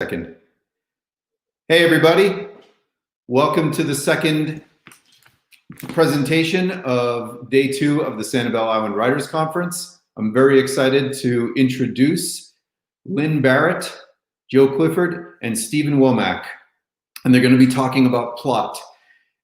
Second. Hey, everybody. Welcome to the second presentation of day 2 of the Sanibel Island Writers Conference. I'm very excited to introduce Lynne Barrett, Joe Clifford, and Stephen Womack. And they're going to be talking about plot.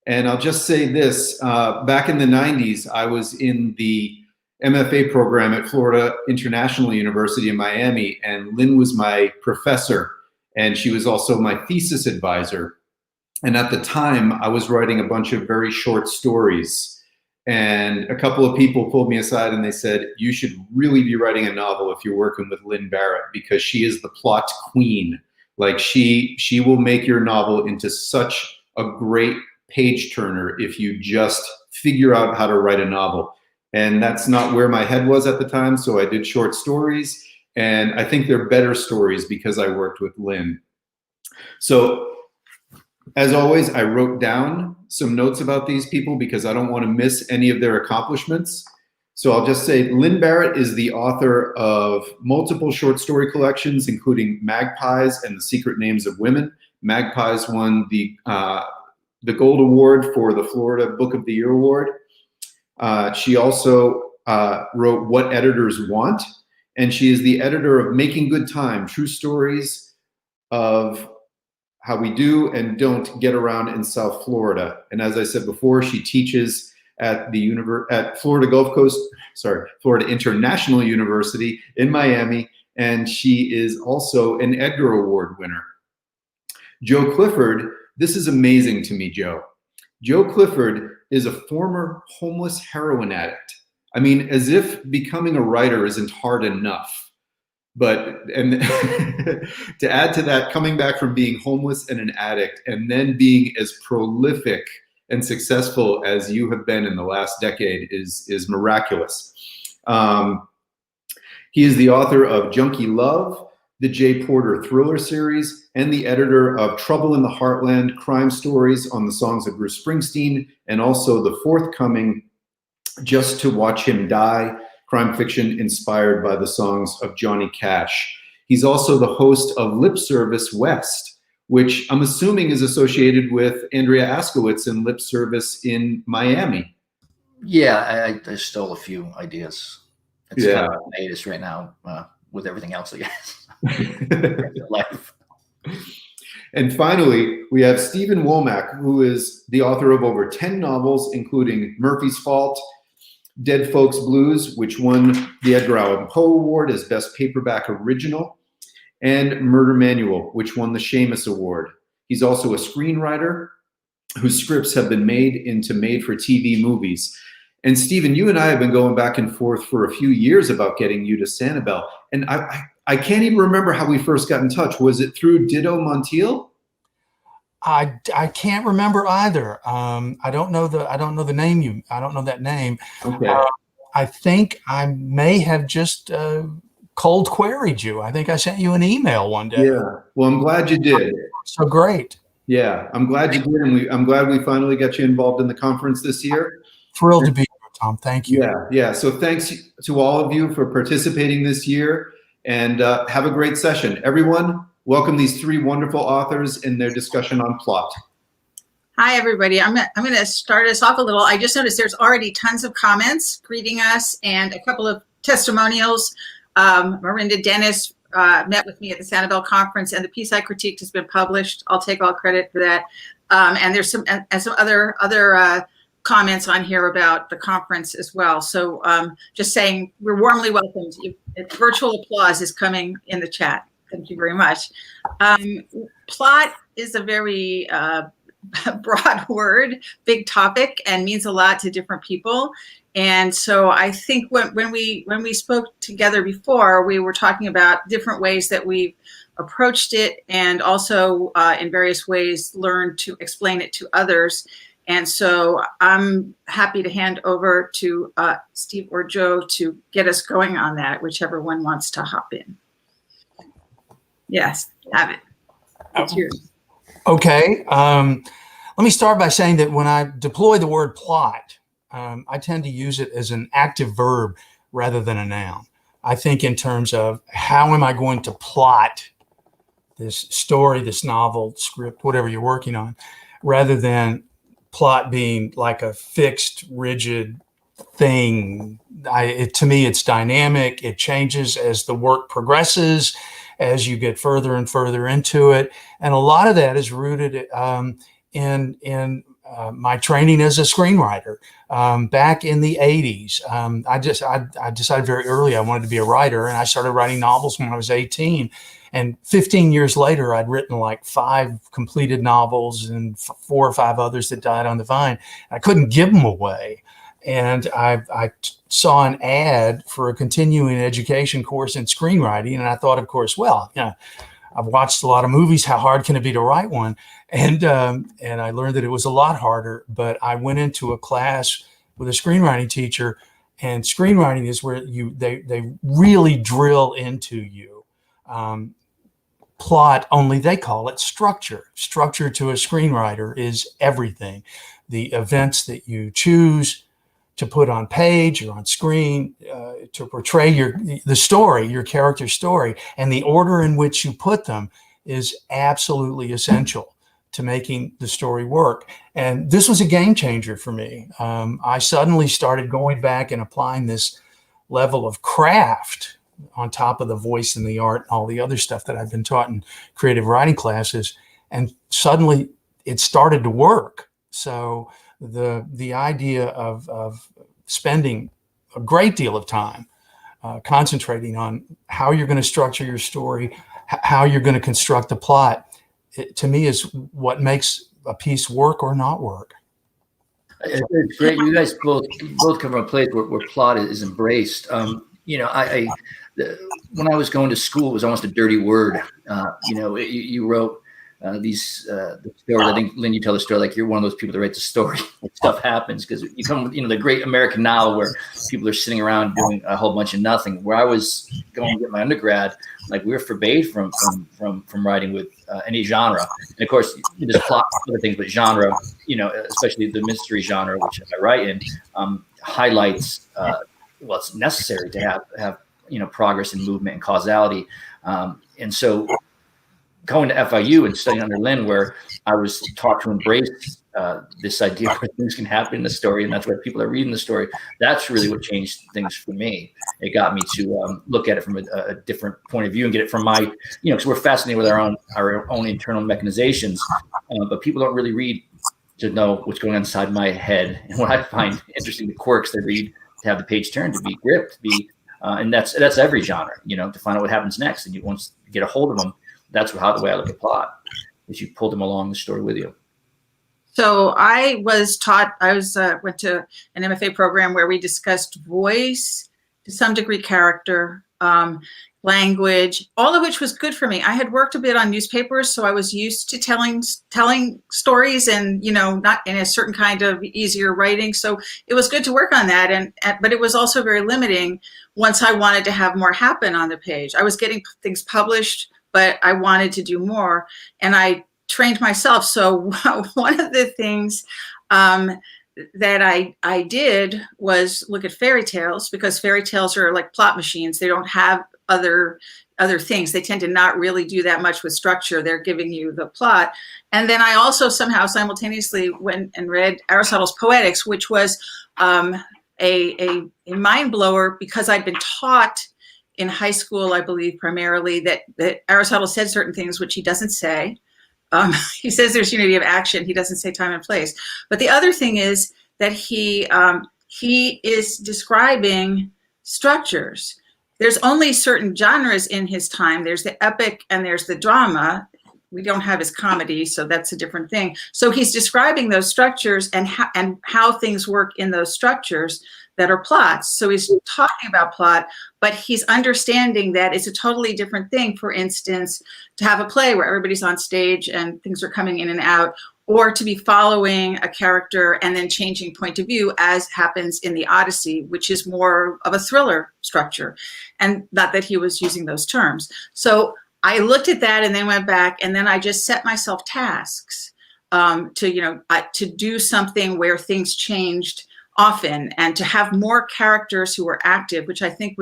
And I'll just say this, back in the 90s, I was in the MFA program at Florida International University in Miami, and Lynne was my professor. And she was also my thesis advisor. And at the time, I was writing a bunch of very short stories. And a couple of people pulled me aside and they said, you should really be writing a novel if you're working with Lynne Barrett, because she is the plot queen. Like she will make your novel into such a great page turner if you just figure out how to write a novel. And that's not where my head was at the time. So I did short stories. And I think they're better stories because I worked with Lynne. So as always, I wrote down some notes about these people because I don't want to miss any of their accomplishments. So I'll just say Lynne Barrett is the author of multiple short story collections, including Magpies and the Secret Names of Women. Magpies won the Gold Award for the Florida Book of the Year Award. She also wrote What Editors Want. And she is the editor of Making Good Time, True Stories of How We Do and Don't Get Around in South Florida. And as I said before, she teaches at Florida International University in Miami, and she is also an Edgar Award winner. Joe Clifford, this is amazing to me, Joe. Joe Clifford is a former homeless heroin addict. I mean, as if becoming a writer isn't hard enough. And to add to that, coming back from being homeless and an addict and then being as prolific and successful as you have been in the last decade is miraculous. He is the author of Junkie Love, the J. Porter Thriller series, and the editor of Trouble in the Heartland, crime stories on the songs of Bruce Springsteen, and also the forthcoming Just to Watch Him Die, crime fiction inspired by the songs of Johnny Cash. He's also the host of Lip Service West, which I'm assuming is associated with Andrea Askowitz and Lip Service in Miami. Yeah, I stole a few ideas. It's kind of hiatus right now with everything else, I guess. Life. And finally, we have Stephen Womack, who is the author of over 10 novels, including Murphy's Fault, Dead Folks Blues, which won the Edgar Allan Poe Award as Best Paperback Original, and Murder Manual, which won the Shamus Award. He's also a screenwriter whose scripts have been made into made-for-TV movies. And Stephen, you and I have been going back and forth for a few years about getting you to Sanibel. And I can't even remember how we first got in touch. Was it through Ditto Montiel? I can't remember either. I don't know the name. I don't know that name. Okay. I think I may have just cold queried you. I think I sent you an email one day. Yeah. Well, I'm glad you did. So great. Yeah, I'm glad you did, and I'm glad we finally got you involved in the conference this year. Thrilled to be here, Tom. Thank you. Yeah. So thanks to all of you for participating this year, and have a great session. Everyone, welcome these 3 wonderful authors in their discussion on plot. Hi, everybody. I'm going to start us off a little. I just noticed there's already tons of comments greeting us and a couple of testimonials. Marinda Dennis met with me at the Sanibel conference, and the piece I critiqued has been published. I'll take all credit for that. And there's some other comments on here about the conference as well. So just saying we're warmly welcomed. Virtual applause is coming in the chat. Thank you very much. Plot is a very broad word, big topic, and means a lot to different people. And so I think when we spoke together before, we were talking about different ways that we've approached it, and also in various ways learned to explain it to others. And so I'm happy to hand over to Steve or Joe to get us going on that, whichever one wants to hop in. Yes, have it. It's yours. Okay. Let me start by saying that when I deploy the word plot, I tend to use it as an active verb rather than a noun. I think in terms of how am I going to plot this story, this novel, script, whatever you're working on, rather than plot being like a fixed, rigid thing. To me, it's dynamic. It changes as the work progresses, as you get further and further into it. And a lot of that is rooted in my training as a screenwriter. Back in the 80s, I decided very early I wanted to be a writer, and I started writing novels when I was 18. And 15 years later, I'd written like 5 completed novels and 4 or 5 others that died on the vine. I couldn't give them away. And I saw an ad for a continuing education course in screenwriting. And I thought, of course, well, I've watched a lot of movies. How hard can it be to write one? And I learned that it was a lot harder. But I went into a class with a screenwriting teacher, and screenwriting is where they really drill into you. Plot, only they call it structure. Structure to a screenwriter is everything. The events that you choose to put on page or on screen to portray the story, your character's story, and the order in which you put them is absolutely essential to making the story work. And this was a game changer for me. I suddenly started going back and applying this level of craft on top of the voice and the art and all the other stuff that I've been taught in creative writing classes. And suddenly it started to work. So the idea of spending a great deal of time concentrating on how you're going to structure your story, how you're going to construct the plot, to me is what makes a piece work or not work. It's great. You guys both come from a place where plot is embraced. When I was going to school, it was almost a dirty word. You wrote the stories. I think, Lynne, you tell the story like you're one of those people that writes a story. Stuff happens because you come with, the great American novel where people are sitting around doing a whole bunch of nothing. Where I was going to get my undergrad, like we were forbade from writing with any genre. And of course, there's plot and other things, but genre, especially the mystery genre, which I write in, highlights what's necessary to have progress and movement and causality. And so going to FIU and studying under Lynne, where I was taught to embrace this idea where things can happen in the story, and that's why people are reading the story. That's really what changed things for me. It got me to look at it from a different point of view and get it from my, because we're fascinated with our own internal mechanizations, but people don't really read to know what's going on inside my head. And what I find interesting, the quirks they read to have the page turned, to be gripped, and that's every genre, to find out what happens next. And once you get a hold of them, that's the way I look at plot, is you pull them along the story with you. So I was taught, went to an MFA program where we discussed voice, to some degree character, language, all of which was good for me. I had worked a bit on newspapers, so I was used to telling stories and, not in a certain kind of easier writing. So it was good to work on that. But it was also very limiting once I wanted to have more happen on the page. I was getting things published, but I wanted to do more, and I trained myself. So one of the things that I did was look at fairy tales, because fairy tales are like plot machines. They don't have other things. They tend to not really do that much with structure. They're giving you the plot. And then I also somehow simultaneously went and read Aristotle's Poetics, which was a mind blower, because I'd been taught in high school, I believe, primarily that Aristotle said certain things which he doesn't say. He says there's unity of action. He doesn't say time and place. But the other thing is that he is describing structures. There's only certain genres in his time. There's the epic and there's the drama. We don't have his comedy, so that's a different thing. So he's describing those structures and how things work in those structures that are plots. So he's talking about plot, but he's understanding that it's a totally different thing, for instance, to have a play where everybody's on stage and things are coming in and out, or to be following a character and then changing point of view, as happens in the Odyssey, which is more of a thriller structure. And not that he was using those terms. So I looked at that and then went back, and then I just set myself tasks to do something where things changed often, and to have more characters who were active, which I think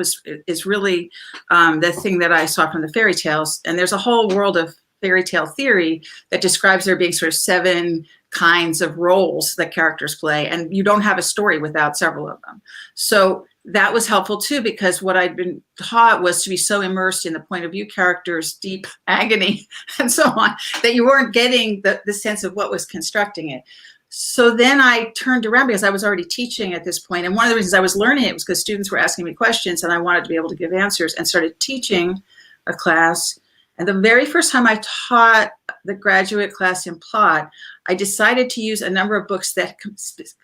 is really the thing that I saw from the fairy tales. And there's a whole world of fairy tale theory that describes there being sort of 7 kinds of roles that characters play, and you don't have a story without several of them. So that was helpful too, because what I'd been taught was to be so immersed in the point of view characters' deep agony and so on, that you weren't getting the sense of what was constructing it. So then I turned around, because I was already teaching at this point. And one of the reasons I was learning it was because students were asking me questions and I wanted to be able to give answers, and started teaching a class. And the very first time I taught the graduate class in plot, I decided to use a number of books that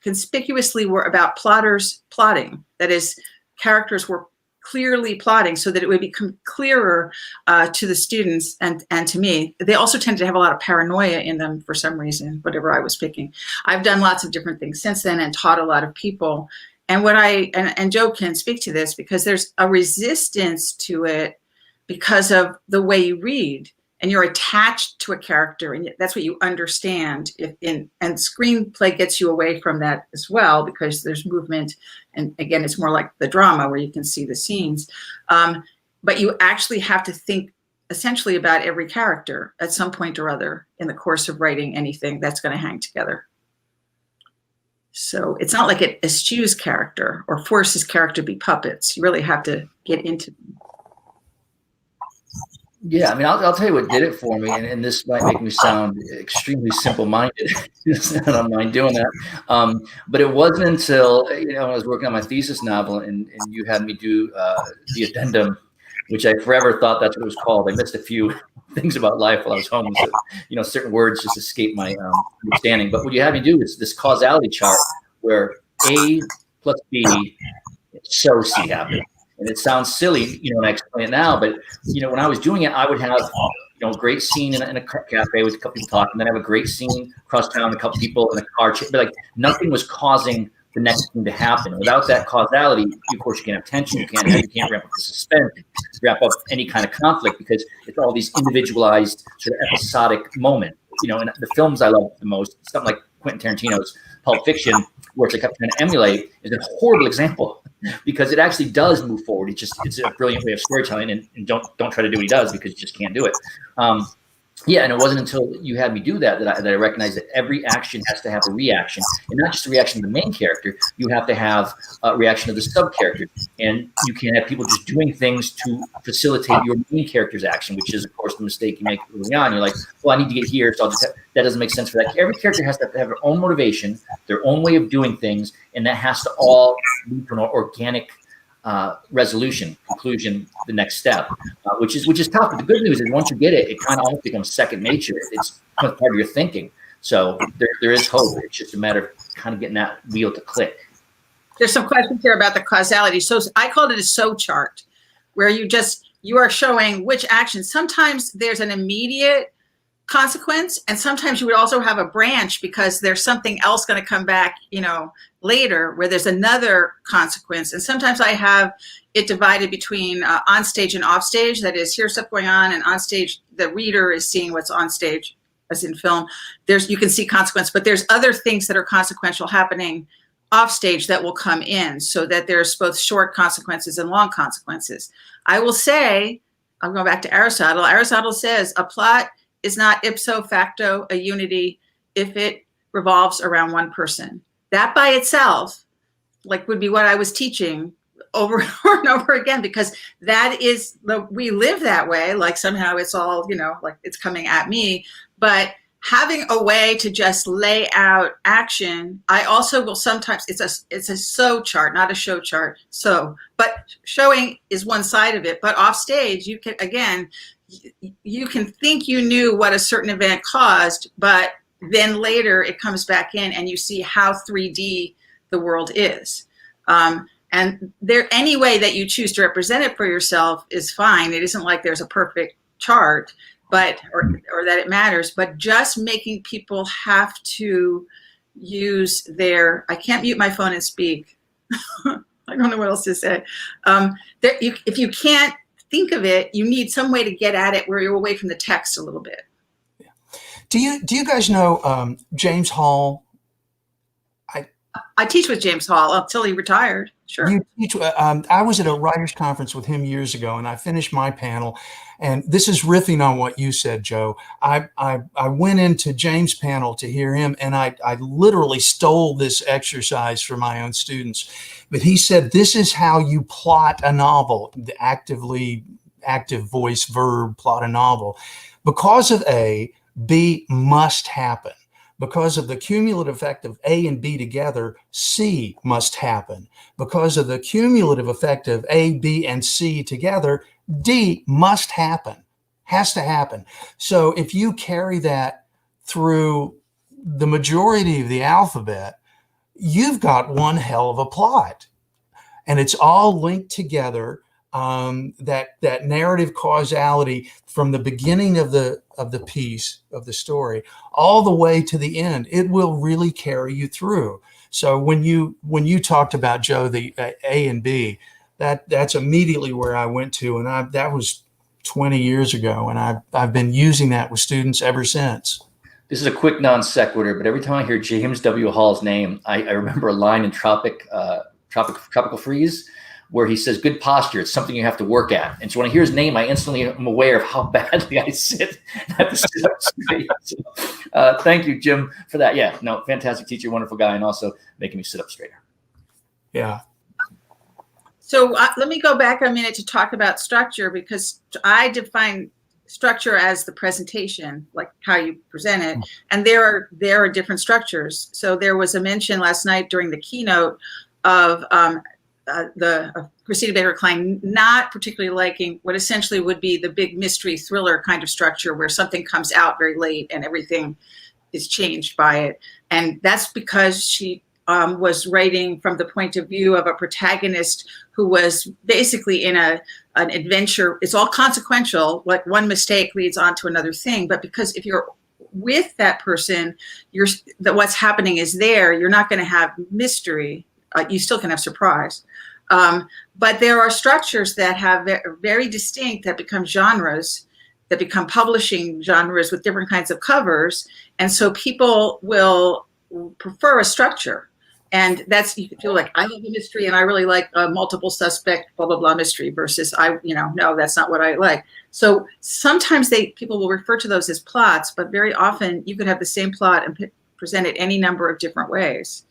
conspicuously were about plotters plotting. That is, characters were clearly plotting, so that it would become clearer to the students and to me. They also tended to have a lot of paranoia in them for some reason, whatever I was picking. I've done lots of different things since then and taught a lot of people. And what and Joe can speak to this, because there's a resistance to it because of the way you read, and you're attached to a character, and that's what you understand. And screenplay gets you away from that as well, because there's movement, and again, it's more like the drama where you can see the scenes. But you actually have to think essentially about every character at some point or other in the course of writing anything that's going to hang together. So it's not like it eschews character or forces character to be puppets. You really have to get into them. Yeah, I mean, I'll tell you what did it for me, and this might make me sound extremely simple-minded. I don't mind doing that. But it wasn't until, I was working on my thesis novel, and you had me do the addendum, which I forever thought that's what it was called. I missed a few things about life while I was home. So, certain words just escaped my understanding. But what you had me do is this causality chart where A plus B, so C happens. And it sounds silly, when I explain it now, but, when I was doing it, I would have, a great scene in a cafe with a couple people talking, then I have a great scene across town, a couple people in a car, but nothing was causing the next thing to happen. Without that causality, of course, you can't have tension, you can't ramp up the suspense, wrap up any kind of conflict, because it's all these individualized sort of episodic moments. And the films I love the most, something like Quentin Tarantino's Pulp Fiction, which I kept trying to emulate, is a horrible example, because it actually does move forward. It's a brilliant way of storytelling, and don't try to do what he does, because you just can't do it. And it wasn't until you had me do that I recognized that every action has to have a reaction, and not just a reaction to the main character. You have to have a reaction to the sub character, and you can't have people just doing things to facilitate your main character's action, which is, of course, the mistake you make early on. You're like, well, I need to get here, so that doesn't make sense for that. Every character has to have their own motivation, their own way of doing things, and that has to all lead to an organic resolution, conclusion, the next step, which is tough. But the good news is once you get it, it kind of almost becomes second nature. It's part of your thinking. So there is hope. It's just a matter of kind of getting that wheel to click. There's some questions here about the causality. So I called it a so chart, where you are showing which action. Sometimes there's an immediate consequence, and sometimes you would also have a branch, because there's something else going to come back, later, where there's another consequence. And sometimes I have it divided between on stage and off stage. That is, here's stuff going on, and on stage the reader is seeing what's on stage, as in film. You can see consequence, but there's other things that are consequential happening off stage that will come in, so that there's both short consequences and long consequences. I will say, I'll go back to Aristotle. Aristotle says a plot is not ipso facto a unity if it revolves around one person. That by itself, would be what I was teaching over and over again, because that is we live that way. Somehow it's all, it's coming at me. But having a way to just lay out action, I also will sometimes, it's a so chart, not a show chart. So, but showing is one side of it. But off stage, you can, again, you can think you knew what a certain event caused, but then later it comes back in and you see how 3D the world is. And any way that you choose to represent it for yourself is fine. It isn't like there's a perfect chart, but or that it matters, but just making people have to use I can't mute my phone and speak. I don't know what else to say. If you can't think of it, you need some way to get at it where you're away from the text a little bit. Do you guys know James Hall? I teach with James Hall until he retired. Sure. You teach. I was at a writers' conference with him years ago, and I finished my panel, And this is riffing on what you said, Joe. I went into James' panel to hear him, and I literally stole this exercise for my own students. But he said, this is how you plot a novel, the active voice verb, plot a novel. Because of A, B must happen. Because of the cumulative effect of A and B together, C must happen. Because of the cumulative effect of A, B, and C together, D must happen, has to happen. So if you carry that through the majority of the alphabet, you've got one hell of a plot. And it's all linked together. That narrative causality from the beginning of the piece of the story all the way to the end, it will really carry you through. So when you talked about, Joe, the A and B, that's immediately where I went to, and that was 20 years ago, and I've been using that with students ever since. This is a quick non sequitur, but every time I hear James W. Hall's name, I remember a line in Tropical Freeze, where he says, good posture, it's something you have to work at. And so when I hear his name, I instantly am aware of how badly I sit. I have to sit up straight. So, thank you, Jim, for that. Yeah, no, fantastic teacher, wonderful guy, and also making me sit up straighter. Yeah. So let me go back a minute to talk about structure, because I define structure as the presentation, like how you present it. And there are different structures. So there was a mention last night during the keynote of Christina Baker Klein not particularly liking what essentially would be the big mystery thriller kind of structure, where something comes out very late and everything is changed by it. And that's because she was writing from the point of view of a protagonist who was basically in an adventure. It's all consequential, like one mistake leads on to another thing. But because if you're with that person, that what's happening is there, you're not going to have mystery. You still can have surprise. But there are structures that have very distinct, that become genres, that become publishing genres with different kinds of covers. And so people will prefer a structure. And that's, you can feel like, I love a mystery and I really like a multiple suspect, blah, blah, blah mystery versus no, that's not what I like. So sometimes people will refer to those as plots, but very often you could have the same plot and present it any number of different ways.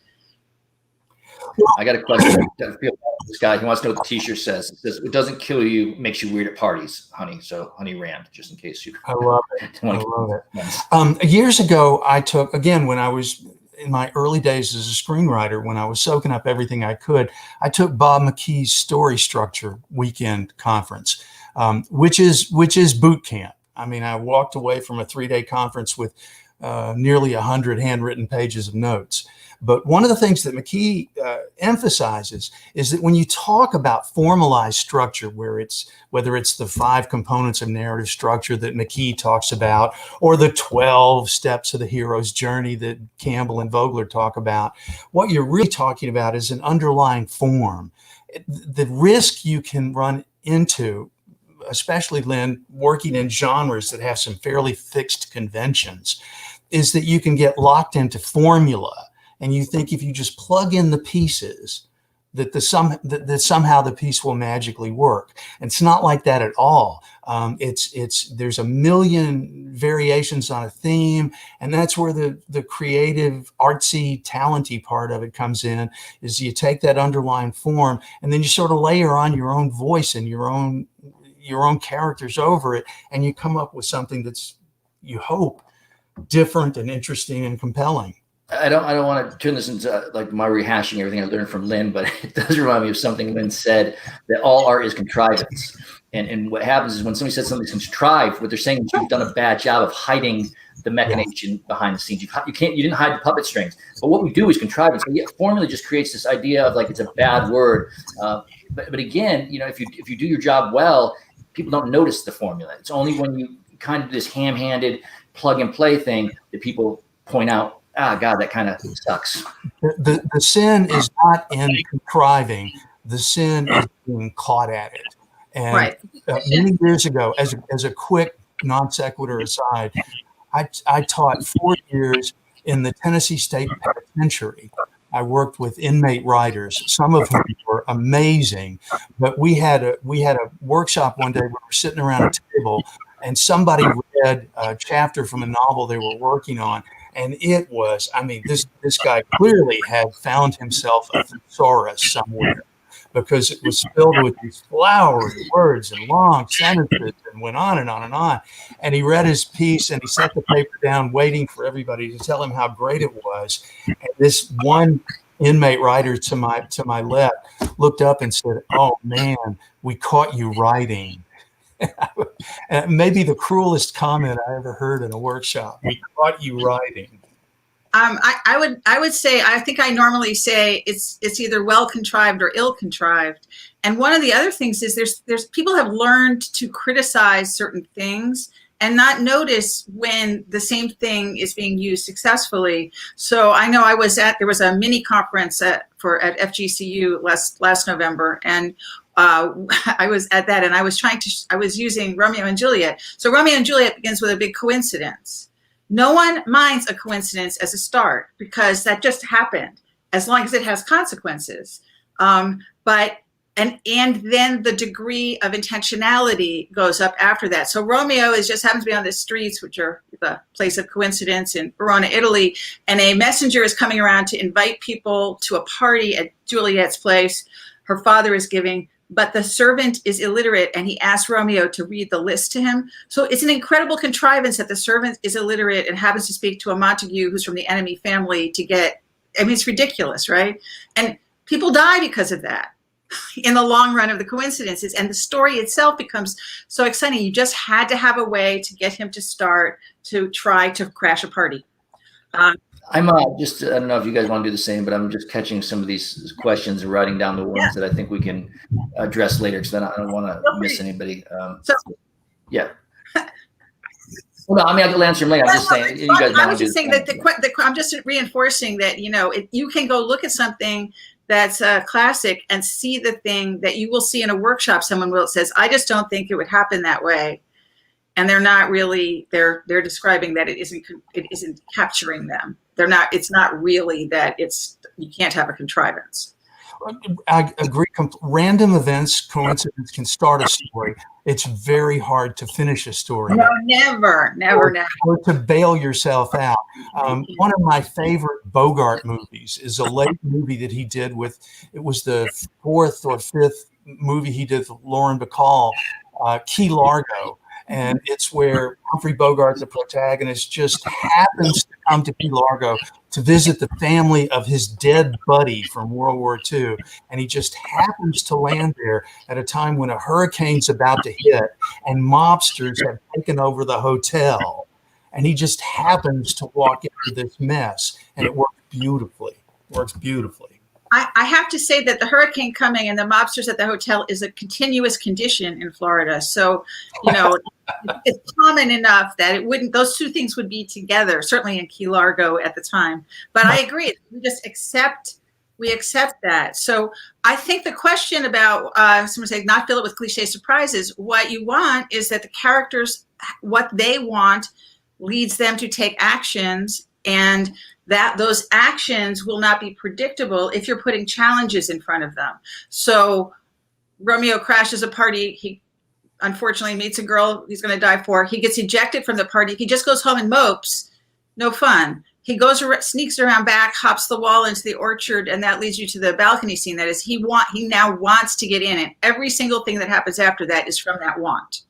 I got a question. This guy, he wants to know what the t-shirt says. It says, it doesn't kill you, makes you weird at parties, honey. So honey Rand, just in case you. I love it. I love it. Years ago, I took, again, when I was in my early days as a screenwriter, when I was soaking up everything I could, I took Bob McKee's story structure weekend conference, which is boot camp. I mean, I walked away from a 3-day conference with nearly 100 handwritten pages of notes. But one of the things that McKee emphasizes is that when you talk about formalized structure, whether it's the 5 components of narrative structure that McKee talks about, or the 12 steps of the hero's journey that Campbell and Vogler talk about, what you're really talking about is an underlying form. The risk you can run into, especially, Lynn, working in genres that have some fairly fixed conventions, is that you can get locked into formula. And you think if you just plug in the pieces, that somehow the piece will magically work. And it's not like that at all. There's a million variations on a theme, and that's where the creative, artsy, talenty part of it comes in. Is you take that underlying form, and then you sort of layer on your own voice and your own characters over it, and you come up with something that's, you hope, different and interesting and compelling. I don't want to turn this into like my rehashing everything I learned from Lynn, but it does remind me of something Lynn said, that all art is contrivance. And what happens is when somebody says something's contrived, what they're saying is you've done a bad job of hiding the machination behind the scenes. You didn't hide the puppet strings. But what we do is contrivance. So yeah, formula just creates this idea of like it's a bad word. But again, if you do your job well, people don't notice the formula. It's only when you kind of do this ham-handed plug and play thing that people point out, God, that kind of sucks. The sin is not in contriving. The sin is being caught at it. And right. Many years ago, as a quick non sequitur aside, I taught 4 years in the Tennessee State Penitentiary I worked with inmate writers, some of whom were amazing. But we had a workshop one day where we were sitting around a table, and somebody read a chapter from a novel they were working on. And it was, I mean, this guy clearly had found himself a thesaurus somewhere, because it was filled with these flowery words and long sentences and went on and on and on. And he read his piece and he set the paper down, waiting for everybody to tell him how great it was. And this one inmate writer to my left looked up and said, "Oh man, we caught you writing." And maybe the cruelest comment I ever heard in a workshop. "We caught you writing." I would say, I think I normally say it's either well contrived or ill contrived. And one of the other things is there's people have learned to criticize certain things and not notice when the same thing is being used successfully. So I know there was a mini conference at FGCU last November, and I was at that, and I was using Romeo and Juliet. So Romeo and Juliet begins with a big coincidence. No one minds a coincidence as a start, because that just happened, as long as it has consequences. But then the degree of intentionality goes up after that. So Romeo just happens to be on the streets, which are the place of coincidence, in Verona, Italy, and a messenger is coming around to invite people to a party at Juliet's place. Her father is giving, but the servant is illiterate, and he asks Romeo to read the list to him. So it's an incredible contrivance that the servant is illiterate and happens to speak to a Montague who's from the enemy family it's ridiculous, right? And people die because of that in the long run of the coincidences, and the story itself becomes so exciting. You just had to have a way to get him to start to try to crash a party. I'm just, I don't know if you guys want to do the same, but I'm just catching some of these questions and writing down the ones that I think we can address later, because then I don't want to miss anybody. Yeah. Well, no, I mean, I'll answer them later. I'm just saying, you guys I was just saying that I'm just reinforcing that, you can go look at something that's a classic and see the thing that you will see in a workshop. Someone says, "I just don't think it would happen that way." And they're not really, they're describing that it isn't capturing them. It's not really that you can't have a contrivance. I agree. Random events, coincidence can start a story. It's very hard to finish a story. No, never. Or to bail yourself out. One of my favorite Bogart movies is a late movie that he did it was the fourth or fifth movie he did with Lauren Bacall, Key Largo. And it's where Humphrey Bogart, the protagonist, just happens to come to Key Largo to visit the family of his dead buddy from World War II. And he just happens to land there at a time when a hurricane's about to hit and mobsters have taken over the hotel. And he just happens to walk into this mess. And it works beautifully. I have to say that the hurricane coming and the mobsters at the hotel is a continuous condition in Florida. So, it's common enough that those two things would be together, certainly in Key Largo at the time. But I agree. We just accept that. So I think the question about someone saying not fill it with cliche surprises, what you want is that the characters, what they want leads them to take actions, and that those actions will not be predictable if you're putting challenges in front of them. So Romeo crashes a party. He unfortunately meets a girl he's going to die for. He gets ejected from the party. He just goes home and mopes. No fun. He sneaks around back, hops the wall into the orchard, and that leads you to the balcony scene. That is, he now wants to get in, and every single thing that happens after that is from that want.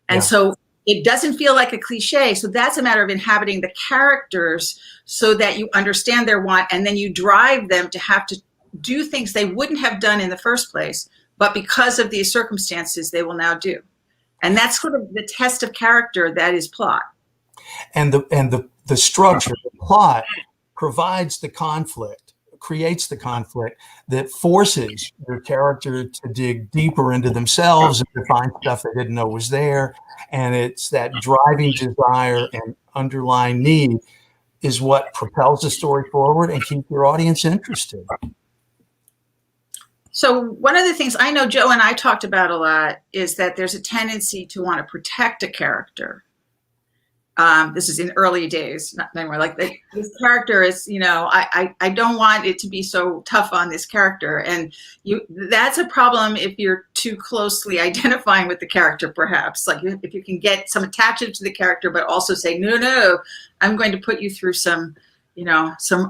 And so it doesn't feel like a cliche. So that's a matter of inhabiting the characters so that you understand their want, and then you drive them to have to do things they wouldn't have done in the first place, but because of these circumstances, they will now do. And that's sort of the test of character that is plot. And the structure, the plot provides the conflict, creates the conflict that forces your character to dig deeper into themselves and to find stuff they didn't know was there. And it's that driving desire and underlying need is what propels the story forward and keeps your audience interested. So one of the things I know Joe and I talked about a lot is that there's a tendency to want to protect a character. This is in early days, not anymore. Like this character is, I don't want it to be so tough on this character. And that's a problem if you're too closely identifying with the character, perhaps. Like if you can get some attachment to the character, but also say, no, I'm going to put you through some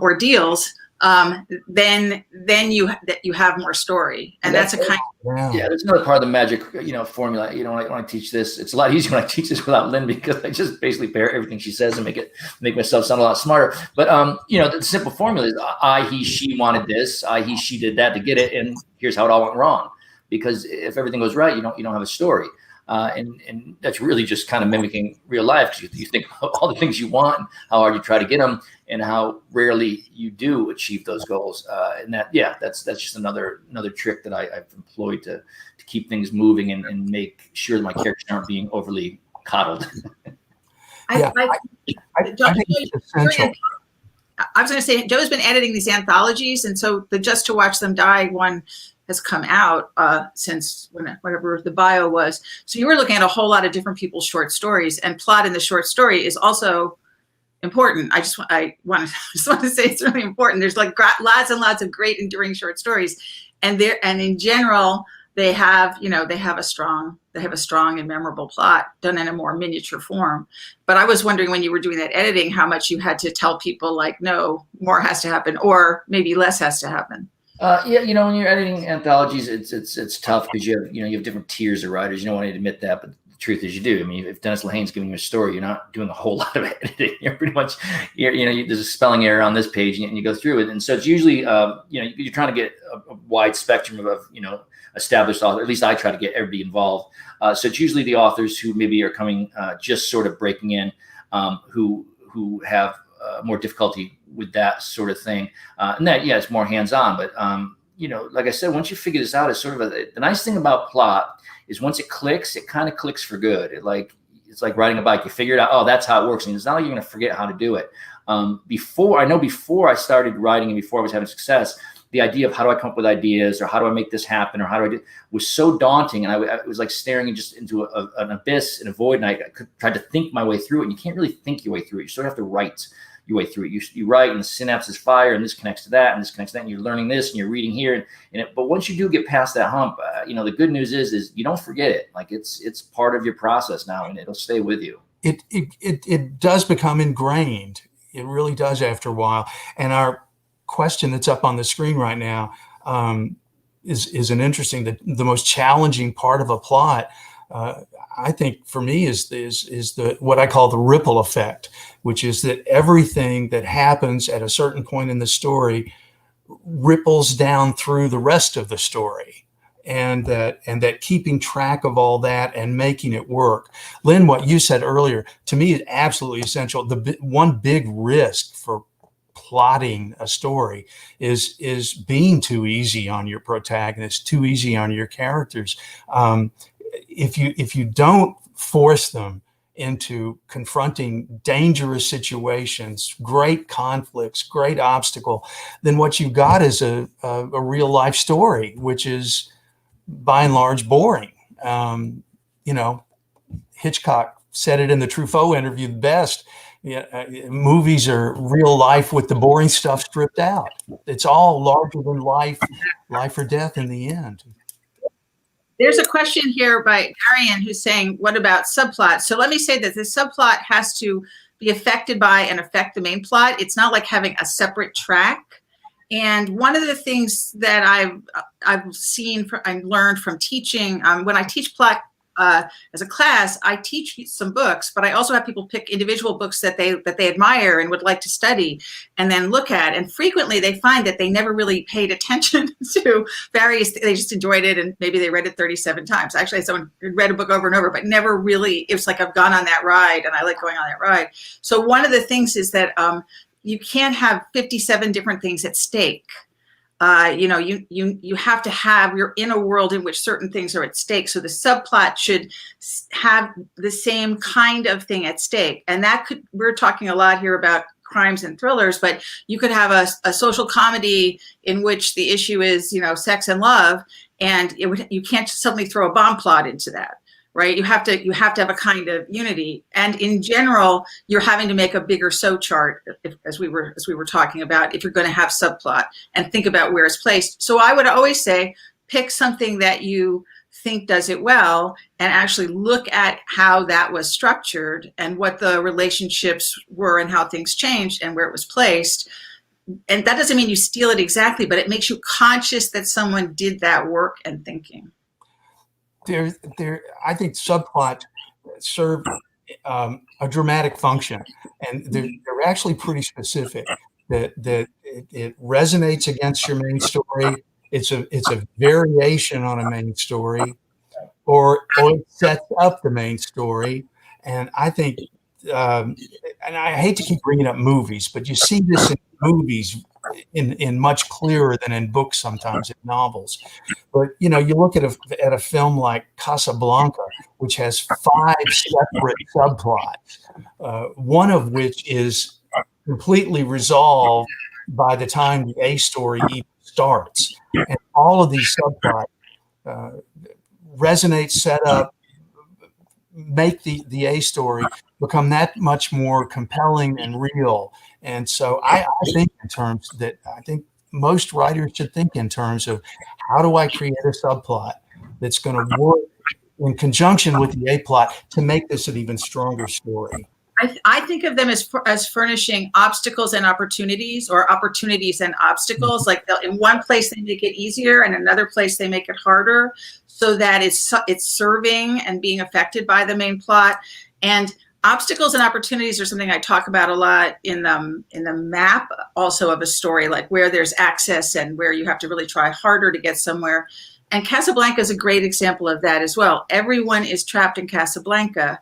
ordeals. Then you have more story, and that's a kind of, yeah. There's another part of the magic, formula. When I teach this, it's a lot easier when I teach this without Lynne, because I just basically parrot everything she says and make myself sound a lot smarter. But the simple formula is I, he, she wanted this, I, he, she did that to get it, and here's how it all went wrong. Because if everything goes right, you don't have a story. And that's really just kind of mimicking real life, because you think of all the things you want, how hard you try to get them, and how rarely you do achieve those goals. And that's just another trick that I've employed to keep things moving and make sure that my characters aren't being overly coddled. I think it's essential. I was going to say, Joe's been editing these anthologies, and so the Just to Watch Them Die one has come out since whatever the bio was. So you were looking at a whole lot of different people's short stories, and plot in the short story is also important. I just want to say it's really important. There's like lots and lots of great enduring short stories, and in general they have a strong and memorable plot done in a more miniature form. But I was wondering, when you were doing that editing, how much you had to tell people, like, no, more has to happen, or maybe less has to happen. When you're editing anthologies, it's tough, because you have different tiers of writers. You don't want to admit that, but the truth is you do. I mean, if Dennis Lehane's giving you a story, you're not doing a whole lot of editing. You're pretty much, there's a spelling error on this page, and you go through it. And so it's usually, you're trying to get a wide spectrum of established authors. At least I try to get everybody involved. So it's usually the authors who maybe are coming just sort of breaking in, who have more difficulty with that sort of thing. And that, it's more hands-on. But, like I said, once you figure this out, it's sort of the nice thing about plot is once it clicks, it kind of clicks for good. It's like riding a bike. You figure it out. Oh, that's how it works. And it's not like you're going to forget how to do it. Before I started writing and before I was having success, the idea of how do I come up with ideas, or how do I make this happen, or how do I do, was so daunting. And it was like staring just into an abyss and a void. And I tried to think my way through it. And you can't really think your way through it. You sort of have to write your way through it. You write, and the synapses fire, and this connects to that, and this connects to that, and you're learning this, and you're reading here. But once you do get past that hump, the good news is you don't forget it. Like it's part of your process now, and it'll stay with you. It does become ingrained. It really does after a while. And our question that's up on the screen right now is an interesting, the most challenging part of a plot. I think for me is the what I call the ripple effect, which is that everything that happens at a certain point in the story ripples down through the rest of the story, and that keeping track of all that and making it work. Lynne, what you said earlier to me is absolutely essential. The one big risk for plotting a story is being too easy on your protagonist, too easy on your characters. If you don't force them into confronting dangerous situations, great conflicts, great obstacle, then what you've got is a real life story, which is by and large boring. Hitchcock said it in the Truffaut interview best. Movies are real life with the boring stuff stripped out. It's all larger than life or death in the end. There's a question here by Arian who's saying, what about subplots? So let me say that the subplot has to be affected by and affect the main plot. It's not like having a separate track. And one of the things that I've seen, I learned from teaching, when I teach plot as a class, I teach some books, but I also have people pick individual books that they admire and would like to study and then look at. And frequently they find that they never really paid attention to various, they just enjoyed it, and maybe they read it 37 times. Actually, someone read a book over and over, but never really, it was like, I've gone on that ride and I like going on that ride. So one of the things is that you can't have 57 different things at stake. You have to have, you're in a world in which certain things are at stake. So the subplot should have the same kind of thing at stake. And we're talking a lot here about crimes and thrillers, but you could have a social comedy in which the issue is, sex and love, and you can't just suddenly throw a bomb plot into that. right? You have to have a kind of unity. And in general, you're having to make a bigger so chart, as we were talking about, if you're going to have subplot, and think about where it's placed. So I would always say, pick something that you think does it well, and actually look at how that was structured and what the relationships were and how things changed and where it was placed. And that doesn't mean you steal it exactly, but it makes you conscious that someone did that work and thinking. I think subplots serve a dramatic function, and they're actually pretty specific. That it resonates against your main story. It's a variation on a main story, or it sets up the main story. And I think, and I hate to keep bringing up movies, but you see this in movies in much clearer than in books sometimes, in novels. But you look at a film like Casablanca, which has 5 separate subplots, one of which is completely resolved by the time the A story even starts, and all of these subplots resonate, set up, make the A story become that much more compelling and real. And so I think I think most writers should think in terms of, how do I create a subplot that's going to work in conjunction with the A plot to make this an even stronger story? I think of them as furnishing obstacles and opportunities, or opportunities and obstacles. Like in one place they make it easier, and another place they make it harder, so that it's serving and being affected by the main plot. And obstacles and opportunities are something I talk about a lot in the map also of a story, like where there's access and where you have to really try harder to get somewhere. And Casablanca is a great example of that as well. Everyone is trapped in Casablanca.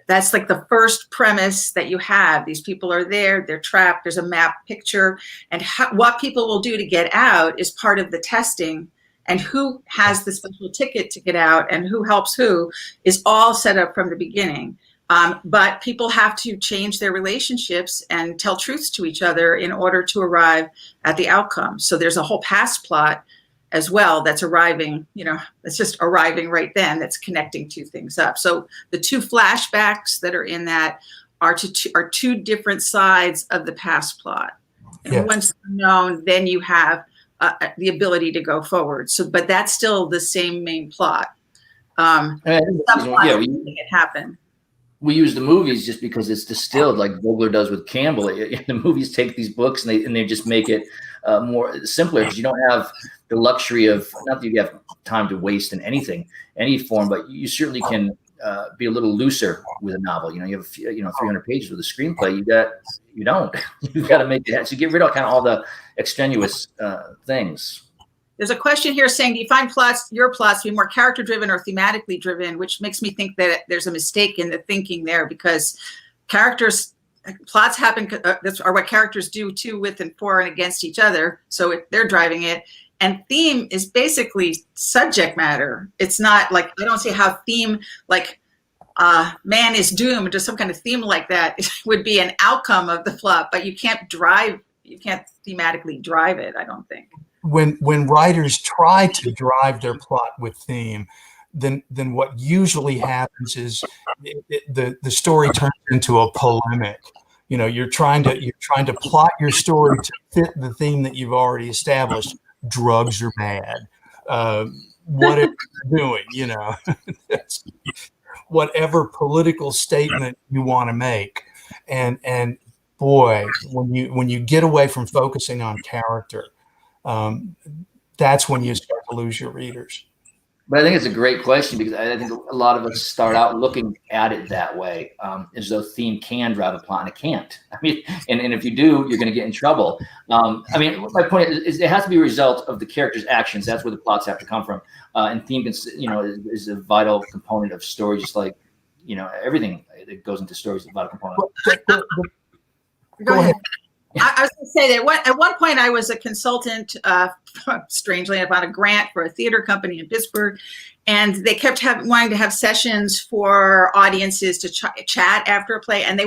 That's like the first premise that you have. These people are there, they're trapped, there's a map picture, and what people will do to get out is part of the testing. And who has the special ticket to get out and who helps who is all set up from the beginning. But people have to change their relationships and tell truths to each other in order to arrive at the outcome. So there's a whole past plot as well that's arriving, that's just arriving right then, that's connecting 2 things up. So the 2 flashbacks that are in that are 2 different sides of the past plot. And Yes. once known, then you have the ability to go forward. So, but that's still the same main plot. Make it happen. We use the movies just because it's distilled, like Vogler does with Campbell. The movies take these books and they just make it more simpler, because you don't have the luxury of, not that you have time to waste in any form, but you certainly can be a little looser with a novel. You have 300 pages with a screenplay. You've got to make it. So get rid of kind of all the extraneous things. There's a question here saying, do you find your plots to be more character driven or thematically driven? Which makes me think that there's a mistake in the thinking there, because plots happen, are what characters do to, with, and for, and against each other. So they're driving it. And theme is basically subject matter. It's not like, I don't see how theme, like man is doomed, or some kind of theme like that would be an outcome of the plot, but you can't thematically drive it, I don't think. When writers try to drive their plot with theme, then what usually happens is the story turns into a polemic. You're trying to plot your story to fit the theme that you've already established. Drugs are bad. What are you doing? Whatever political statement you want to make, and boy, when you get away from focusing on character, that's when you start to lose your readers. But I think it's a great question, because I think a lot of us start out looking at it that way, as though theme can drive a plot, and it can't. I mean, and if you do, you're going to get in trouble. I mean, my point is it has to be a result of the character's actions. That's where the plots have to come from. And theme, is a vital component of story, just like, everything that goes into stories is a vital component. Go ahead. I was going to say that at one point I was a consultant, strangely enough, on a grant for a theater company in Pittsburgh, and they kept wanting to have sessions for audiences to chat after a play, and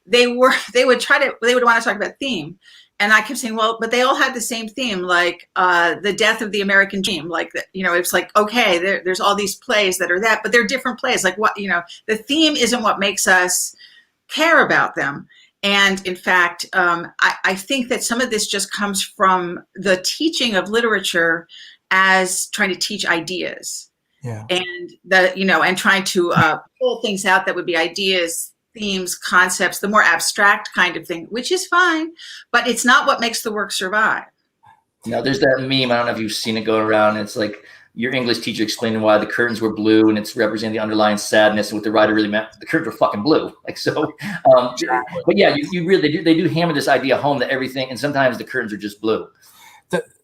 they would want to talk about theme. And I kept saying, well, but they all had the same theme, like the death of the American dream. Like, it's like, okay, there's all these plays that are that, but they're different plays. Like what, the theme isn't what makes us care about them. And in fact, I think that some of this just comes from the teaching of literature as trying to teach ideas. Yeah. And and trying to pull things out that would be ideas, themes, concepts, the more abstract kind of thing, which is fine, but it's not what makes the work survive. Now, there's that meme, I don't know if you've seen it go around. It's like your English teacher explaining why the curtains were blue, and it's representing the underlying sadness, and what the writer really meant, the curtains were fucking blue. Like, so, but yeah, you really, they do hammer this idea home that everything, and sometimes the curtains are just blue.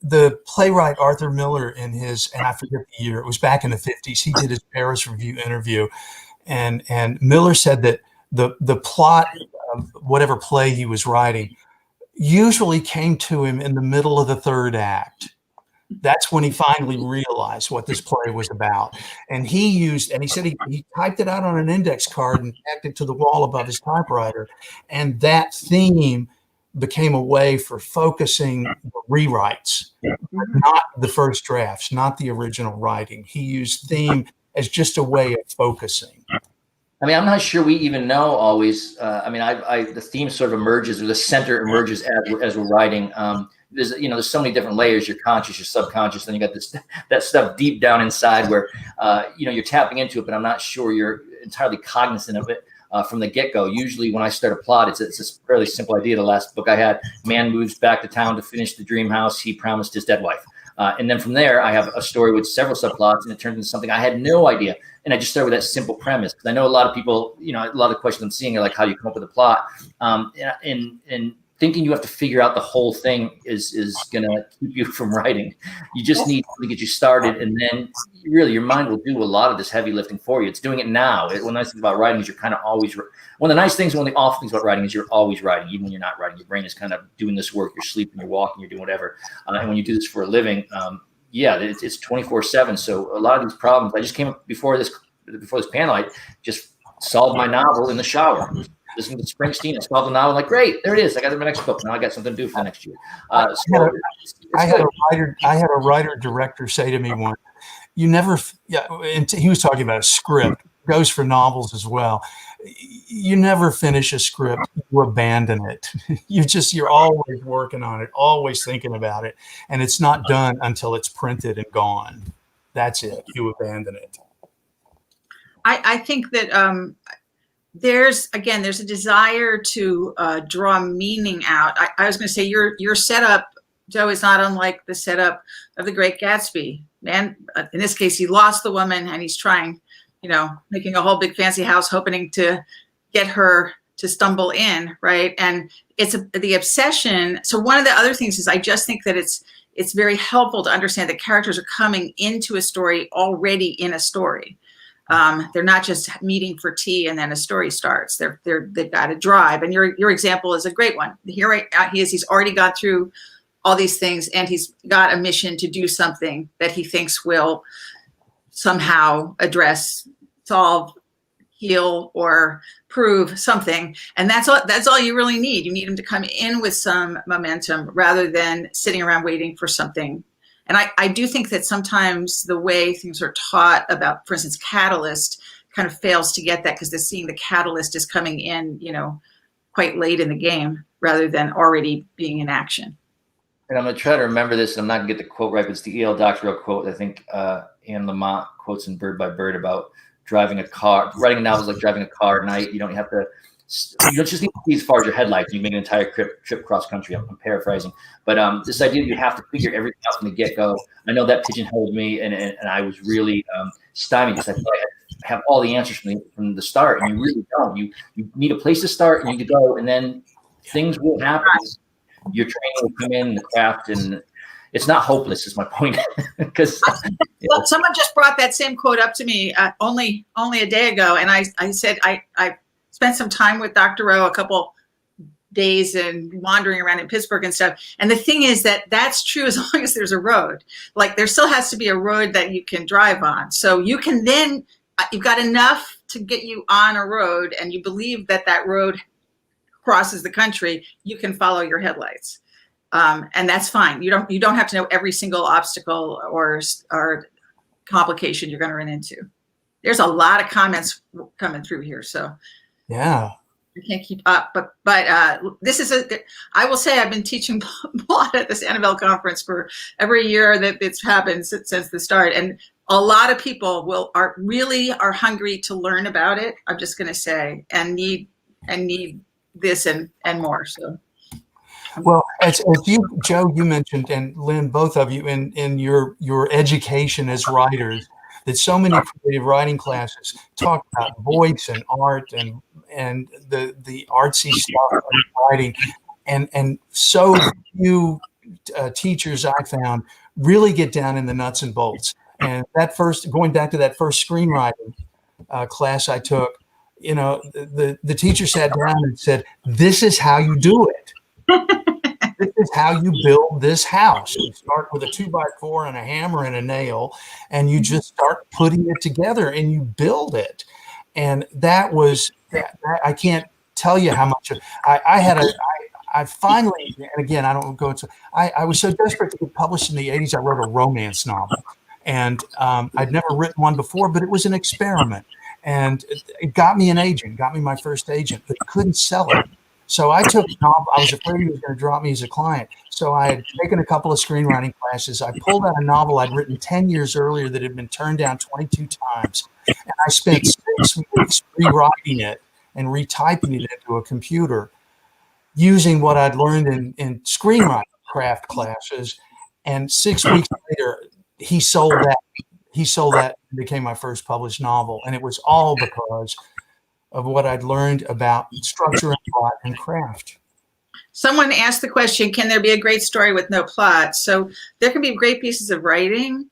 The playwright Arthur Miller, in his, and I forget the year, it was back in the 50s, he did his Paris Review interview, and Miller said that the plot of whatever play he was writing usually came to him in the middle of the third act. That's when he finally realized what this play was about. And he said he typed it out on an index card and tacked it to the wall above his typewriter. And that theme became a way for focusing the rewrites, not the first drafts, not the original writing. He used theme as just a way of focusing. I mean, I'm not sure we even know always. The theme sort of emerges, or the center emerges as we're writing. There's so many different layers. Your conscious, your subconscious, then you got that stuff deep down inside where, you're tapping into it, but I'm not sure you're entirely cognizant of it from the get-go. Usually when I start a plot, it's a fairly simple idea. The last book I had, man moves back to town to finish the dream house he promised his dead wife. And then from there, I have a story with several subplots, and it turns into something I had no idea. And I just start with that simple premise. Because I know a lot of people, a lot of questions I'm seeing are like, how do you come up with a plot? And thinking you have to figure out the whole thing is going to keep you from writing. You just need to get you started. And then really your mind will do a lot of this heavy lifting for you. It's doing it now. One of the nice things about writing is you're kind of always, one of the awful things about writing is you're always writing. Even when you're not writing, your brain is kind of doing this work. You're sleeping, you're walking, you're doing whatever. And when you do this for a living, it's 24/7. So a lot of these problems, I just came up before this panel, I just solved my novel in the shower. Listening to Springsteen and solved the novel. Like, great, there it is. I got my next book. Now I got something to do for the next year. I had a writer director say to me once, and he was talking about a script, goes for novels as well. You never finish a script, you abandon it. You're always working on it, always thinking about it. And it's not done until it's printed and gone. That's it. You abandon it. I think that there's a desire to draw meaning out. I was going to say your setup, Joe, is not unlike the setup of The Great Gatsby. Man, in this case, he lost the woman and he's trying, making a whole big fancy house, hoping to get her to stumble in, right? And it's the obsession. So one of the other things is I just think that it's very helpful to understand that characters are coming into a story already in a story. They're not just meeting for tea and then a story starts. They've got a drive. And your example is a great one. Here he's already got through all these things and he's got a mission to do something that he thinks will somehow address, solve, heal, or prove something. And that's all you really need. You need him to come in with some momentum rather than sitting around waiting for something. And I do think that sometimes the way things are taught about, for instance, catalyst kind of fails to get that because they're seeing the catalyst is coming in, quite late in the game rather than already being in action. And I'm going to try to remember this. I'm not going to get the quote right, but it's the E.L. Doctorow quote. I think Anne Lamott quotes in Bird by Bird about driving a car. Writing a novel is like driving a car at night. You don't just need to see as far as your headlights. You make an entire trip cross country. I'm paraphrasing, but this idea that you have to figure everything out from the get go. I know that pigeonholed me, and I was really stymied because I thought I have all the answers from the start, and you really don't. You need a place to start, and you need to go, and then things will happen. Your training will come in, the craft, and it's not hopeless. Is my point. Because someone just brought that same quote up to me only a day ago, and I said I spent some time with Dr. Rowe, a couple days and wandering around in Pittsburgh and stuff. And the thing is that's true as long as there's a road. Like there still has to be a road that you can drive on. So you can then, you've got enough to get you on a road and you believe that road crosses the country, you can follow your headlights. And that's fine. You don't have to know every single obstacle or complication you're going to run into. There's a lot of comments coming through here, so Yeah. I can't keep up. But this is I will say I've been teaching plot at the Sanibel conference for every year that it's happened since the start, and a lot of people are hungry to learn about it. I'm just going to say, and need this and more. So. Well, as you, Joe, you mentioned, and Lynn, both of you, in your education as writers, that so many creative writing classes talk about voice and art and the artsy stuff of writing, and so few teachers I found really get down in the nuts and bolts. And going back to that first screenwriting class I took, the teacher sat down and said, "This is how you do it. This is how you build this house. You start with a 2x4 and a hammer and a nail, and you just start putting it together and you build it." And that was, I can't tell you how much I finally, and again, I don't go into, I was so desperate to get published in the 80s, I wrote a romance novel. And I'd never written one before, but it was an experiment. And it got me my first agent, but couldn't sell it. So I took I was afraid he was going to drop me as a client. So I had taken a couple of screenwriting classes. I pulled out a novel I'd written 10 years earlier that had been turned down 22 times. And I spent 6 weeks rewriting it and retyping it into a computer using what I'd learned in screenwriting craft classes. And 6 weeks later, he sold that and became my first published novel. And it was all because of what I'd learned about structure and plot and craft. Someone asked the question, can there be a great story with no plot? So there can be great pieces of writing,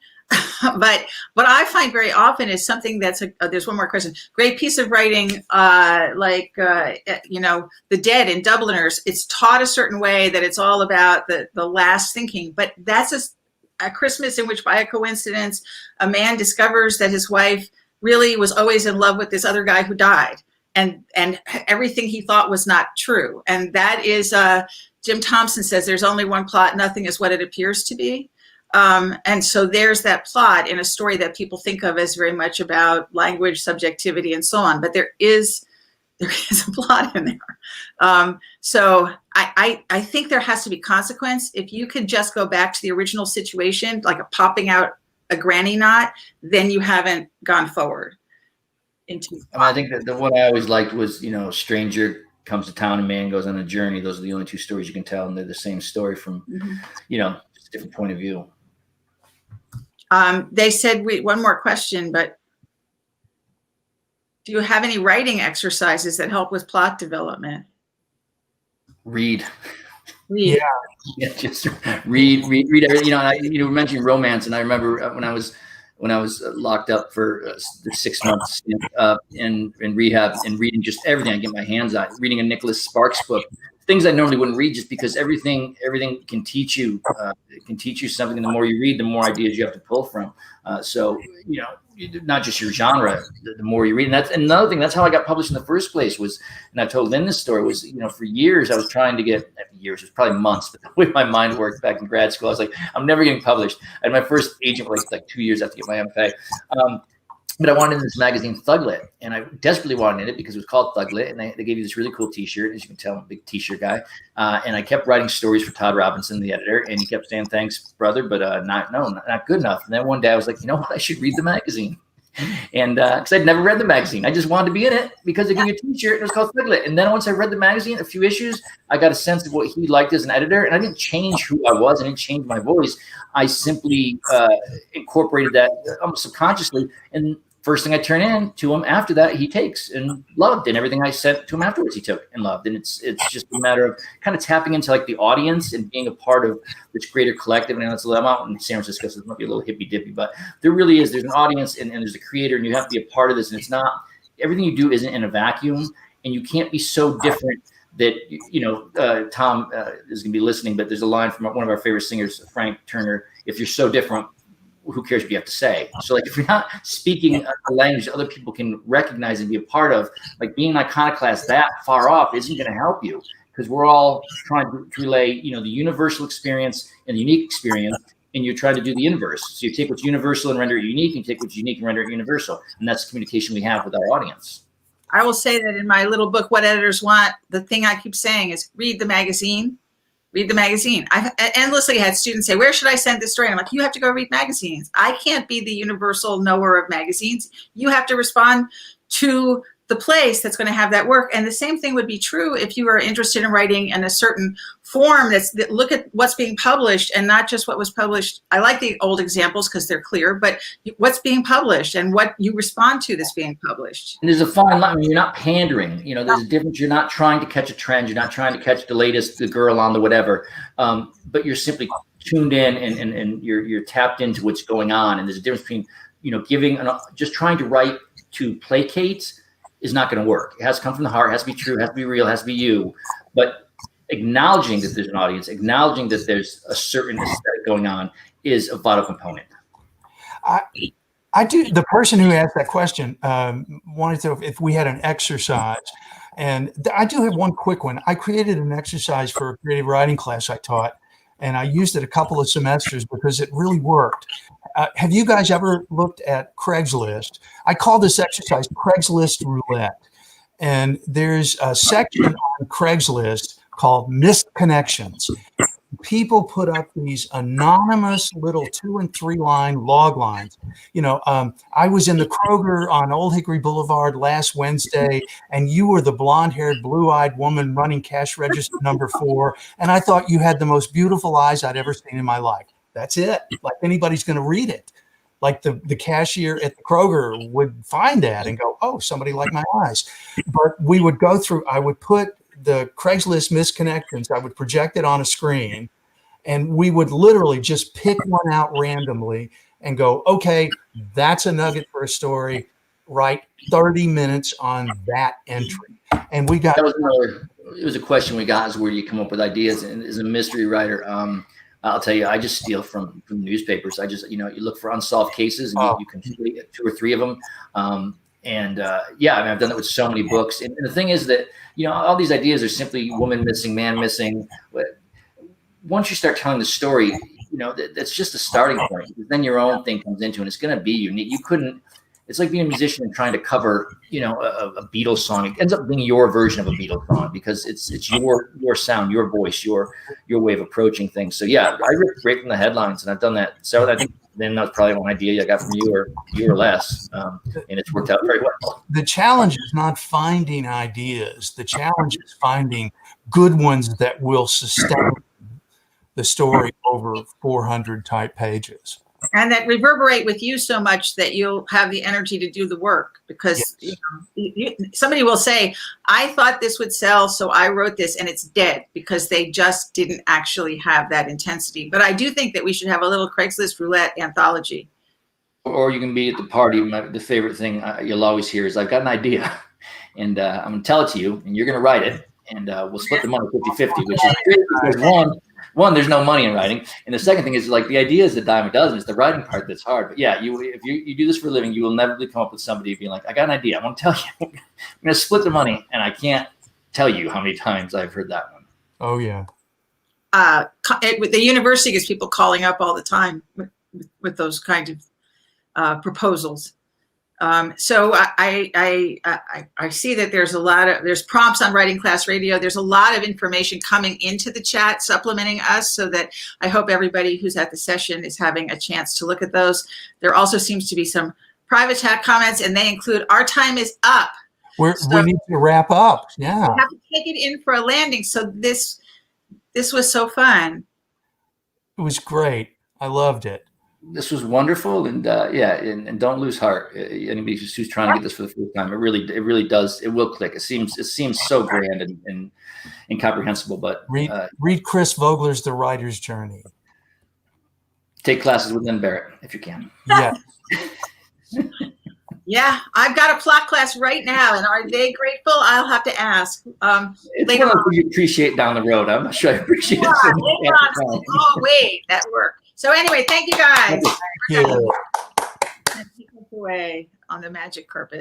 but what I find very often is something that's, there's one more question, great piece of writing, like The Dead in Dubliners, it's taught a certain way that it's all about the last thinking, but that's a Christmas in which by a coincidence, a man discovers that his wife really was always in love with this other guy who died. And everything he thought was not true. And that is, Jim Thompson says, there's only one plot, nothing is what it appears to be. And so there's that plot in a story that people think of as very much about language, subjectivity, and so on. But there is a plot in there. So I think there has to be consequence. If you can just go back to the original situation, like popping out a granny knot, then you haven't gone forward. I think that the one I always liked was, stranger comes to town and man goes on a journey. Those are the only two stories you can tell, and they're the same story from, just a different point of view. They said, one more question, but do you have any writing exercises that help with plot development? Read. Yeah. Yeah, just read everything. You mentioned romance, and I remember when I was locked up for the 6 months in rehab and reading just everything I get my hands on, reading a Nicholas Sparks book, things I normally wouldn't read just because everything can teach you. It can teach you something. And the more you read, the more ideas you have to pull from. So, not just your genre, the more you read. And that's another thing. That's how I got published in the first place was, and I told Lynn this story was, for years I was trying to get, years, it was probably months, but the way my mind worked back in grad school, I was like, I'm never getting published. I had my first agent like 2 years after get my MFA. But I wanted in this magazine, Thuglit, and I desperately wanted in it because it was called Thuglit, and they gave you this really cool T-shirt. As you can tell, I'm a big T-shirt guy. And I kept writing stories for Todd Robinson, the editor, and he kept saying, "Thanks, brother, but not good enough." And then one day I was like, you know what? I should read the magazine. And because I'd never read the magazine, I just wanted to be in it because they gave you a T-shirt and it was called Thuglit. And then once I read the magazine, a few issues, I got a sense of what he liked as an editor, and I didn't change who I was. I didn't change my voice. I simply incorporated that almost subconsciously. And first thing I turn in to him after that, he takes and loved, and everything I sent to him afterwards, he took and loved. And it's just a matter of kind of tapping into like the audience and being a part of this greater collective. And I'm out in San Francisco, so it might be a little hippy dippy, but there really is. There's an audience and there's a creator, and you have to be a part of this. And it's not everything you do isn't in a vacuum, and you can't be so different that Tom is going to be listening. But there's a line from one of our favorite singers, Frank Turner: "If you're so different, who cares what you have to say? So like, if you're not speaking a language that other people can recognize and be a part of, like being an iconoclast that far off isn't going to help you, because we're all trying to relay, you know, the universal experience and the unique experience, and you're trying to do the inverse. So you take what's universal and render it unique, and take what's unique and render it universal. And that's the communication we have with our audience. I will say that in my little book, What Editors Want, the thing I keep saying is read the magazine. Read the magazine. I've endlessly had students say, where should I send this story? And I'm like, you have to go read magazines. I can't be the universal knower of magazines. You have to respond to the place that's going to have that work. And the same thing would be true if you are interested in writing in a certain form that look at what's being published and not just what was published. I like the old examples because they're clear, but what's being published and what you respond to that's being published. And there's a fine line. I mean, you're not pandering. You know, there's a difference. You're not trying to catch a trend. You're not trying to catch the latest, the girl on the whatever. But you're simply tuned in and you're tapped into what's going on. And there's a difference between, you know, just trying to write to placate is not going to work. It has to come from the heart. It has to be true. It has to be real. It has to be you. But acknowledging that there's an audience, acknowledging that there's a certain aesthetic going on is a vital component. I do. The person who asked that question wanted to know if we had an exercise. And I do have one quick one. I created an exercise for a creative writing class I taught, and I used it a couple of semesters because it really worked. Have you guys ever looked at Craigslist? I call this exercise Craigslist Roulette. And there's a section on Craigslist called Missed Connections. People put up these anonymous little 2 and 3 line log lines. You know, I was in the Kroger on Old Hickory Boulevard last Wednesday, and you were the blonde-haired, blue-eyed woman running cash register number 4, and I thought you had the most beautiful eyes I'd ever seen in my life. That's it. Like anybody's going to read it. Like the cashier at the Kroger would find that and go, oh, somebody liked my eyes. But we would go through, I would put the Craigslist misconnections, I would project it on a screen, and we would literally just pick one out randomly and go, okay, that's a nugget for a story. Write 30 minutes on that entry. And we got. It was a question we got, is where do you come up with ideas? And as a mystery writer, I'll tell you, I just steal from newspapers. I just, you know, you look for unsolved cases and you complete 2 or 3 of them. Yeah, I mean, I've done that with so many books. And the thing is that, you know, all these ideas are simply woman missing, man missing. But once you start telling the story, you know, that's just a starting point. Then your own thing comes into it, and it's going to be unique. You couldn't. It's like being a musician and trying to cover, you know, a Beatles song. It ends up being your version of a Beatles song because it's your sound, your voice, your way of approaching things. So yeah, I ripped right from the headlines, and I've done that. So I think then that's probably one idea I got from you or less, and it's worked out very well. The challenge is not finding ideas. The challenge is finding good ones that will sustain the story over 400 type pages. And that reverberate with you so much that you'll have the energy to do the work, because Yes. you know, somebody will say, I thought this would sell, so I wrote this, and it's dead because they just didn't actually have that intensity. But I do think that we should have a little Craigslist Roulette anthology. Or you can be at the party. The favorite thing you'll always hear is, I've got an idea, and I'm going to tell it to you, and you're going to write it, and we'll split the money 50-50, which is great because one, there's no money in writing. And the second thing is, like, the idea is the dime a dozen. It's the writing part that's hard. But yeah, if you do this for a living, you will never come up with somebody being like, I got an idea. I want to tell you. I'm going to split the money. And I can't tell you how many times I've heard that one. Oh, yeah. With the university gets people calling up all the time with those kind of proposals. So I see that there's prompts on Writing Class Radio. There's a lot of information coming into the chat, supplementing us, so that I hope everybody who's at the session is having a chance to look at those. There also seems to be some private chat comments, and they include, our time is up. We need to wrap up. Yeah. We have to take it in for a landing. So this was so fun. It was great. I loved it. This was wonderful, and and don't lose heart. Anybody who's trying to get this for the first time, it really does. It will click. It seems so grand and incomprehensible. But read Chris Vogler's The Writer's Journey. Take classes with Lynne Barrett if you can. Yeah. Yeah, I've got a plot class right now, and are they grateful? I'll have to ask. It's one of the things you appreciate down the road. I'm not sure I appreciate it. Oh, wait, that worked. So anyway, thank you guys. Yeah. And take us away on the magic carpet.